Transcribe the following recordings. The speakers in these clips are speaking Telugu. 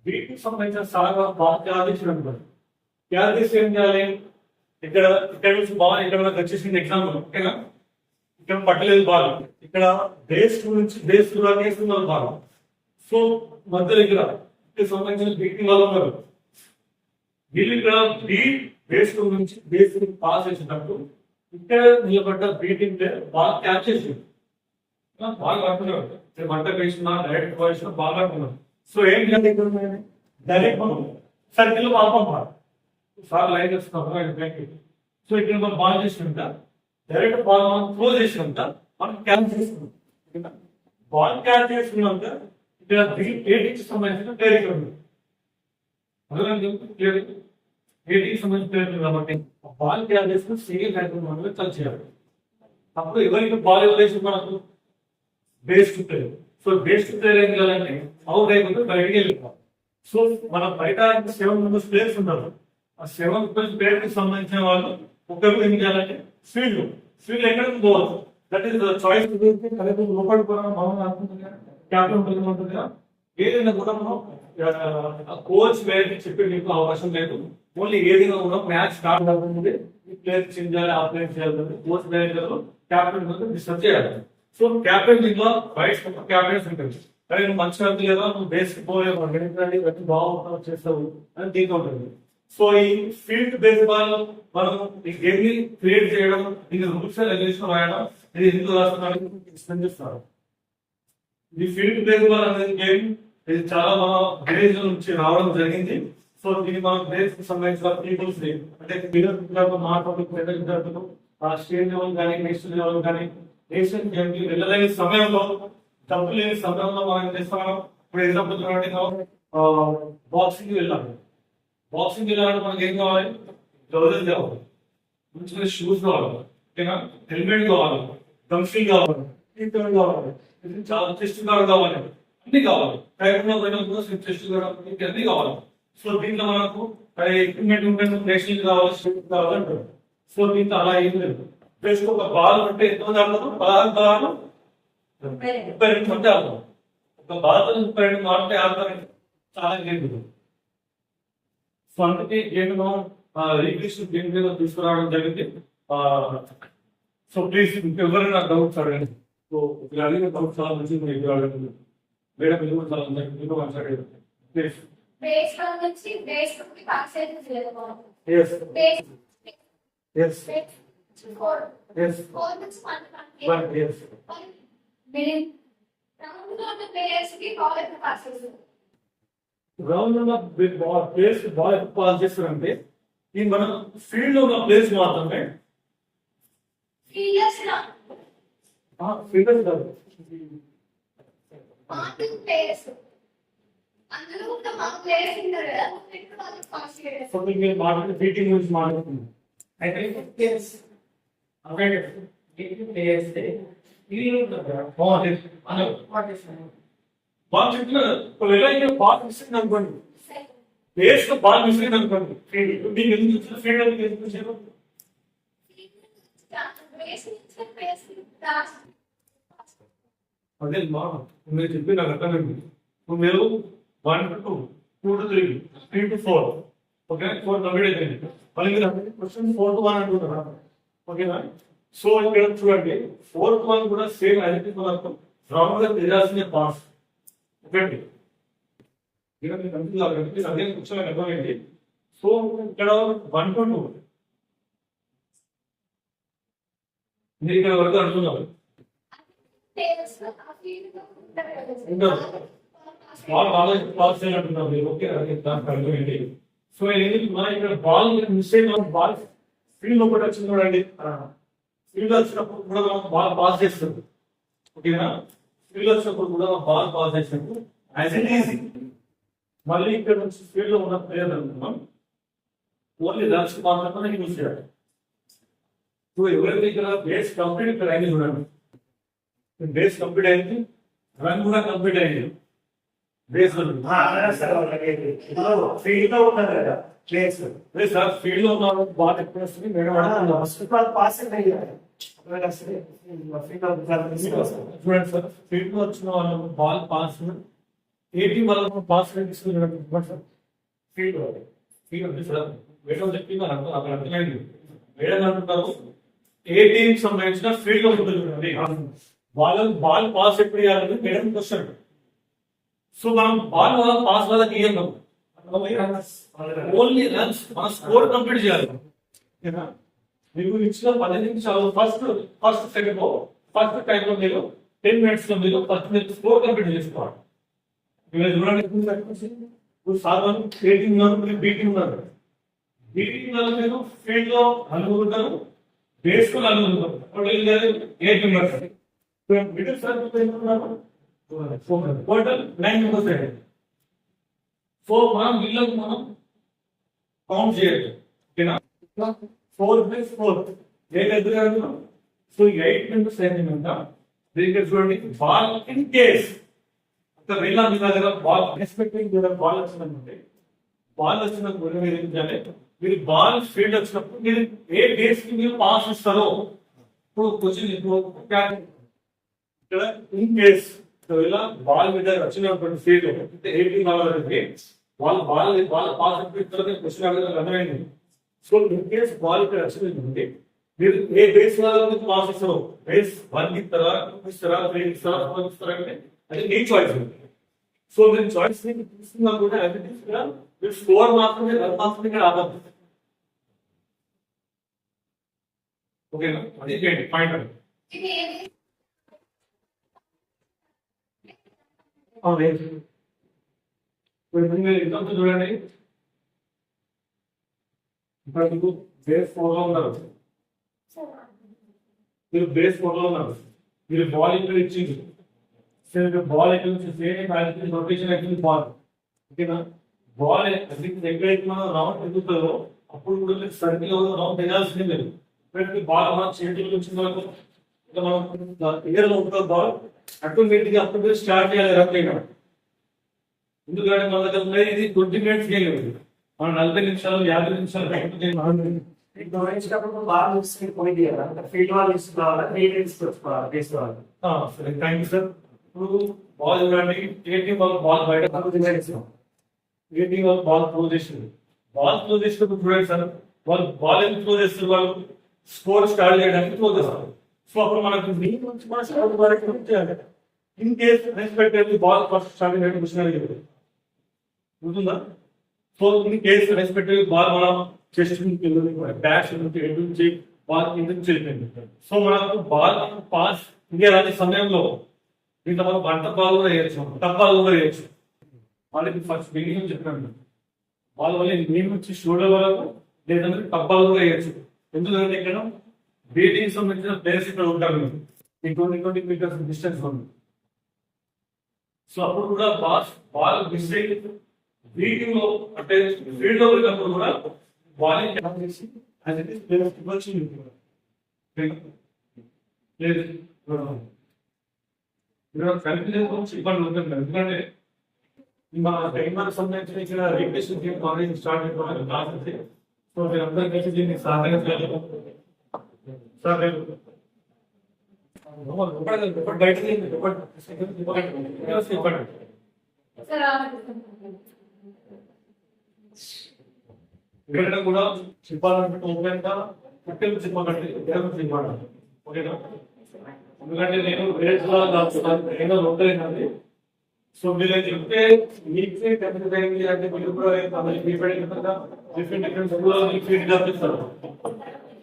వీటికి సంబంధించిన సాగా బాగా క్యాలరీస్ అనుకోండి. క్యాలరీస్ ఏం చేయాలి? ఇక్కడ ఇక్కడ నుంచి బాగా ఇక్కడ వచ్చేసింది ఎగ్జాంపుల్, ఓకేనా? ఇక్కడ పట్టలేదు బాగా, ఇక్కడ బేస్ నుంచి బేస్ వేస్తున్నారు బాగా. సో మధ్యలో ఇక్కడ సంబంధించిన బీటింగ్ వాళ్ళు ఉన్నారు. వీళ్ళు ఇక్కడ బేస్ నుంచి బేస్ పాస్ చేసేటప్పుడు ఇక్కడ నిలబడ్డ బీటింగ్ బాగా క్యాచ్ చేసింది, బాగా పడుతున్నాడు. వంట వేసిన డైరెక్ట్ వేసిన బాగా పడుతున్నాడు. సో ఏం చేయాలి? డైరెక్ట్ మనం సర్కిల్ బాగా పంపాలి. సార్ లైన్ చేస్తున్నాం. సో ఇక్కడ మనం బాగా చేసినంత డైరెక్ట్ బాల్ మనం క్లోజ్ చేసినంత మనం క్యాచ్ చేసుకున్నాం. బాల్ క్యాచ్ చేసుకున్నాక ఇక్కడ ఏటీకి సంబంధించిన ప్లేయర్ ఇక్కడ ఉంది. ఏటీకి సంబంధించిన ప్లేయర్ కాబట్టి బాల్ క్యాచ్ చేసుకుని సింగిల్ హ్యాండ్ మనం టచ్ చేయాలి. అప్పుడు ఎవరికి బాల్ వదిలేసి మనకు base player. So base player ఏం చేయాలంటే అవుట్ అయిపోతే బయటికి వెళ్ళిపోవాలి. సో మన బయట 7 మెంబర్స్ ప్లేయర్స్ ఉన్నారు. ఆ 7 మెంబర్స్ ప్లేయర్ కి సంబంధించిన వాళ్ళు ఒకరు ఏం చేయాలంటే ఫీల్డ్ ఎక్కడ పోవచ్చు. That is choice. లోపలి కూడా మనం అనుకుంటున్నా క్యాప్టెన్ ఉంటుందిగా, ఏదైనా కూడా మనం కోచ్ వేరే చెప్పి మీకు అవకాశం లేదు. ఓన్లీ ఏదైనా కూడా మ్యాచ్ స్టార్ట్ అవుతుంది, ఈ ప్లేయర్ చేంజ్ చేయాలి, ఆ ప్లేయర్ చేయాలి, కోచ్ వేరే క్యాప్టెన్ డిస్టర్బ్ చేయాలి. సో క్యాప్టెన్ దీంట్లో రైట్ క్యాప్టెన్స్ ఉంటుంది. కానీ నువ్వు మంచిగా లేదా నువ్వు బేస్కి పోలేవు, బాగా చేస్తావు అని దీంట్లో ఉంటుంది. సో ఈ ఫీల్డ్ బేస్ బాల్ మనం ఈ గేమ్ ని క్రియేట్ చేయడం, ఇది రూల్స్ అండ్ రెగ్యులేషన్ రాయడం, ఇది ఎందుకు రాస్తున్నారు ఎక్స్ప్లెయిన్ చేస్తారు. ఈ ఫీల్డ్ బేస్ బాల్ అనేది గేమ్ ఇది చాలా మన విలేజ్ నుంచి రావడం జరిగింది. సో దీన్ని మనం బేస్ కి సంబంధించిన పీపుల్స్ అంటే మాట్లాడుతూ ఆ స్టేట్ లెవెల్ కానీ నేషనల్ లెవెల్ కానీ నేషనల్ గేమ్ కి వెళ్ళలేని సమయంలో, డబ్బు లేని సమయంలో మనం ఏం చేస్తాం? ఇప్పుడు ఎగ్జాంపుల్ చూడండి, బాక్సింగ్ వెళ్ళాలి. బాక్సింగ్ వెళ్ళాలంటే మనకి ఏం కావాలి? గ్లౌజెస్ కావాలి, మంచిగా షూస్ కావాలి, ఓకేనా? హెల్మెట్ కావాలి, గమ్షింగ్ కావాలి, కావాలి, చాలా చెస్ట్ గార్డ్ కావాలి, అన్ని కావాలి. టైంలో చెస్ట్ గార్డ్ అన్ని కావాలి. సో దీంట్లో మనకు ఎక్విప్మెంట్ ఉంటుంది, నేషనల్ కావాలి, స్టేట్ కావాలి అంటారు. సో దీంట్లో అలా ఏం లేదు. జస్ట్ ఒక బాల్ అంటే ఎంతమంది ఆడతారు? 16 బాల్ 32 మంది ఆడతారు. ఒక బాల్ 32 ఆడితే ఆడతారంటే చాలా లేదు. సో అందుకే గేమ్ మనం రీక్రియేషన్ గేమ్ మీద తీసుకురావడం జరిగింది. సో ప్లీజ్ ఎవరైనా డౌట్స్ అడగండి. సో ఇక్కడ అడిగిన డౌట్స్ చాలా మంచిగా మీరు అడగండి. మేడం మీరు కూడా చాలా మీకు మాట్లాడేది ప్లీజ్. గ్రౌండ్ లో ప్లేస్ బాల్ పాస్ చేస్తారంటే ఇది మన ఫీల్డ్ లో ఉన్న ప్లేస్ మాత్రమే. ఫీల్డర్స్ కాదు, మీరు మాట్లాడే బీటింగ్ గురించి మాట్లాడుతుంది. అయితే బాల్ చెప్పిన బాల్ మిస్సింగ్ అనుకోండి, ప్లేస్ లో బాల్ మిస్సింగ్ అనుకోండి, అదే మీరు చెప్పి నాకు అర్థమైంది. మీరు 1 to 2 to 3 3 to 4 okay 4 complete అయిపోయింది. మళ్ళీ మీరు 4 to 1 అంటున్నారు, ఓకేనా? సో ఇక్కడ చూడండి 4 to 1 కూడా సేమ్ ఐడెంటిటీ మనకు రౌండ్ గా తెలియాల్సిన పాస్ ఒకటి. అదే కూర్చొని అర్థమైంది. సో ఇక్కడ 1 to 2 మీరు ఇక్కడ వరకు అంటున్నారు. సో ఇక్కడ బాల్ మిస్ అయిన బాల్ ఫీల్డ్ లో కూడా వచ్చింది చూడండి. ఫీల్డ్ వచ్చినప్పుడు కూడా మనం బాల్ పాస్ చేస్తాం, ఓకేనా? ఫీల్డ్ వచ్చినప్పుడు కూడా బాల్ పాస్ చేసినప్పుడు యాజ్ ఇట్ ఈజీ మళ్ళీ ఇక్కడ నుంచి ఫీల్డ్ లో ఉన్న ప్లేయర్ అనుకున్నాం ఓన్లీ రన్స్ మాత్రమే యూజ్ చేయాలి. సో ఎవరైతే ఇక్కడ బేస్ కంప్లీట్ ఇక్కడ అయింది చూడండి, బేస్ కంప్లీట్ అయింది, రన్ కూడా కంప్లీట్ అయింది. బేస్ ఫీల్డ్ లో ఉన్నారు కదా ప్లేస్ సార్, ఫీల్డ్ లో ఉన్న బాల్ ఎప్పుడు వస్తుంది మేడం చూడండి సార్, ఫీల్డ్ లో వచ్చిన వాళ్ళు బాల్ పాస్ ఏటీ వల్ల పాస్ సార్ ఫీల్డ్ ఫీల్డ్ ఉంది సార్. మేడం చెప్పింది అక్కడ అర్థమైంది. మేడం అంటున్నారు ఏ టీంకి సంబంధించిన ఫీల్డ్ ఉంటుంది చూడండి, వాళ్ళకి బాల్ పాస్ ఎప్పుడు చేయాలని మేడం క్వశ్చన్. సో మనం బాల్ వల్ల పాస్ వల్ల గీయం ఓన్లీ రన్స్ మన స్కోర్ కంప్లీట్ చేయాలి. మీకు ఇచ్చిన 10 నిమిషాలు ఫస్ట్ సెకండ్ ఫస్ట్ టైం లో మీరు 10 minutes లో మీరు ఫస్ట్ మీరు స్కోర్ కంప్లీట్ చేసుకోవాలి. మీరు చూడండి సాధారణ ఏటీఎం ఉన్నారు, బీటింగ్ ఉన్నారు. బీటింగ్ వల్ల మీరు ఫీల్డ్ లో అనుకుంటారు, బేస్ లో అనుకుంటారు. ATM middle circle total 9 members అయ్యాయి. సో మనం వీళ్ళకి మనం కౌంట్ చేయాలి. ఓకేనా? 4/4 8 ఎదురు. సో 8 members అయిందంట. దీనికి చూడండి బాల్ ఇన్ కేస్ ఒకవేళ మీ దగ్గర బాల్ ఎక్స్పెక్టింగ్ బాల్ వచ్చిందంటే బాల్ వచ్చినప్పుడు మీరు ఏం చేయాలి, మీరు బాల్ ఫీల్డ్ వచ్చినప్పుడు మీరు ఏ బేస్ కి మీరు పాస్ ఇస్తారో ఇప్పుడు క్వశ్చన్ ఇక్కడ ఇన్ కేస్ ఒకవేళ బాల్ మీద వచ్చినటువంటి ఫీల్డ్ 18 కావాలంటే బాల్ పాస్ ఇస్తారు క్వశ్చన్ అర్థమైంది. సో ఇన్ కేస్ బాల్ ఇక్కడ వచ్చిందంటే మీరు ఏ బేస్ వాళ్ళకి పాస్ ఇస్తారో, బేస్ 1 ఇస్తారా, 2 ఇస్తారా, 3 ఇస్తారా, 4 ఇస్తారా అంటే అది మీ చాయిస్. సో మీరు చాయిస్ తీసుకున్నా కూడా అది తీసుకున్నా మీరు స్కోర్ మాత్రమే రన్ మాత్రమే ఇక్కడ ఆధారం. ఓకేనా? అది పాయింట్ అది. మీరు ఎగ్జాంపుల్ చూడండి, ఇప్పుడు మీకు బేస్ 4 లో ఉన్నారు, మీరు బేస్ 4 లో ఉన్నారు, మీరు బాల్ ఇక్కడ ఇచ్చింది, బాల్ ఎక్కడ నుంచి రొటేషన్ యాక్చువల్లీ బాల్. ఓకేనా? బాల్ ఎక్కడైతే మనం రౌండ్ తిరుగుతుందో అప్పుడు కూడా మీరు సర్కిల్ రౌండ్ తినాల్సింది. మీరు బాల్ మన చేతికి వచ్చిన వరకు మనం ఎయిర్ లో ఉంటుంది బాల్ ఆటోమేటిక్ గా అప్పుడు మీరు స్టార్ట్ చేయాలి రన్ చేయడం. ఎందుకంటే మన దగ్గర ఉన్నది ఇది 20 minutes గేమ్. మనం 40 నిమిషాలు 50 నిమిషాలు బాల్ పోయింది కదా, ఫీల్డ్ వాళ్ళు తీసుకోవాలా, తీసుకోవాలి. Thank you sir. ఇప్పుడు బాల్ చూడండి, ఏటీఎం వాళ్ళు బాల్ బయట ఏటీఎం వాళ్ళు బాల్ త్రో చేసింది. బాల్ త్రో చేసినప్పుడు చూడండి సార్, వాళ్ళు బాల్ ఎందుకు త్రో చేస్తారు, వాళ్ళు స్కోర్ స్టార్ట్ చేయడానికి త్రో చేస్తారు. సో అప్పుడు మనకు in case respect ball first start చేయడానికి క్వశ్చన్ ఉంటుందా? So in case respect ball మనం చెస్ట్ డాష్ నుంచి బాల్ కింద నుంచి వెళ్ళిపోయింది. సో మనకు బాల్ పాస్ ఇయ్యాలని సమయంలో దీంట్లో మనం వంట బాల్ కూడా వేయచ్చు, టప్ బాల్ కూడా వేయచ్చు. వాళ్ళకి ఫస్ట్ బిగినింగ్ చెప్పినాను, బాల్ వల్ల నేను వచ్చి షోల్డర్ వరకు లేదంటే టప్ బాల్ కూడా వేయచ్చు. ఎందుకంటే ఇక్కడ బీటింగ్ సంబంధించిన ప్లేయర్స్ ఇక్కడ ఉంటారు, 20 meters డిస్టెన్స్ ఉంది. సో అప్పుడు కూడా బాల్ మిస్టేక్ బీటింగ్ లో అంటే ఫీల్డ్ లో వెళ్ళినప్పుడు కూడా బాల్ చేసి ఇబ్బంది ఉంటుంది. ఎందుకంటే మన టైమర్ సంబంధించిన ఇక్కడ రిక్వెస్ట్ స్టార్ట్ అయిపోయింది. సో మీరందరూ కలిసి దీన్ని సహకరించాలి సార్. బయట ఇక్కడ కూడా చెప్పాలంటే పుట్టెలు చెప్పాలంటే చెప్పాలి. ఓకేనా? ఎందుకంటే నేను వేరేగా ఉంటానండి. సో మీరు చెప్తే మీకే టెంపరీ అంటే మీరు కూడా డిఫరెంట్ స్కూల్లో ఫీడ్ చేస్తారు.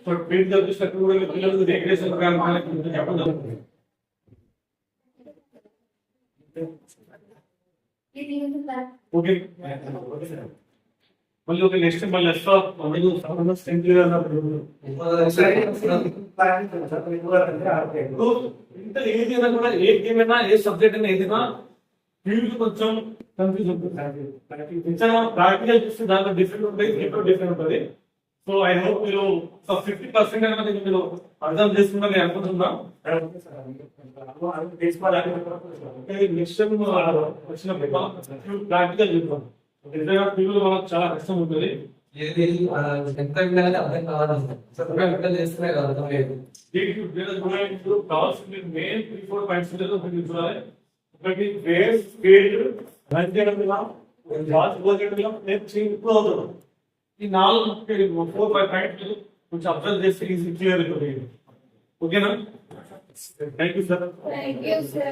సో ఫీడ్ చేసినట్టు కూడా పిల్లలకు డెకరేషన్ చెప్పడం. ఓకే మళ్ళీ ఒక నెక్స్ట్ మళ్ళీ ఇంత ఏదైనా కూడా ఏ గేమ్ అయినా ఏ సబ్జెక్ట్ అయినా ఏదైనా ఫీల్డ్ కొంచెం కన్ఫ్యూజ్ ఉంటుంది. ప్రాక్టికల్ చూస్తే దాంట్లో డిఫరెంట్ ఉంటుంది, డిఫరెంట్ ఉంటుంది. సో ఐ హోప్ మీరు 50% అనేది మీరు అర్థం చేసుకున్నారని నేను అనుకుంటున్నా. నెక్స్ట్ వచ్చినప్పుడు ప్రాక్టికల్ చెప్తాను. ఫీల్డ్ మనకు చాలా కష్టం ఉంటుంది. కావాల్సింది మెయిన్ 3-4 పాయింట్స్ చూడాలి. ఒకటి బేస్, ఫీల్డ్ రన్ చేయడం వల్ల బాల్ గోల్ చేయడం వల్ల నేను ఇంప్రూవ్ అవుతాను. ఈ 4-5 పాయింట్లు కొంచెం అబ్జర్వ్ చేస్తే ఈజీ క్లియర్ అవుతుంది. ఓకేనా? Thank you sir. Thank you, sir.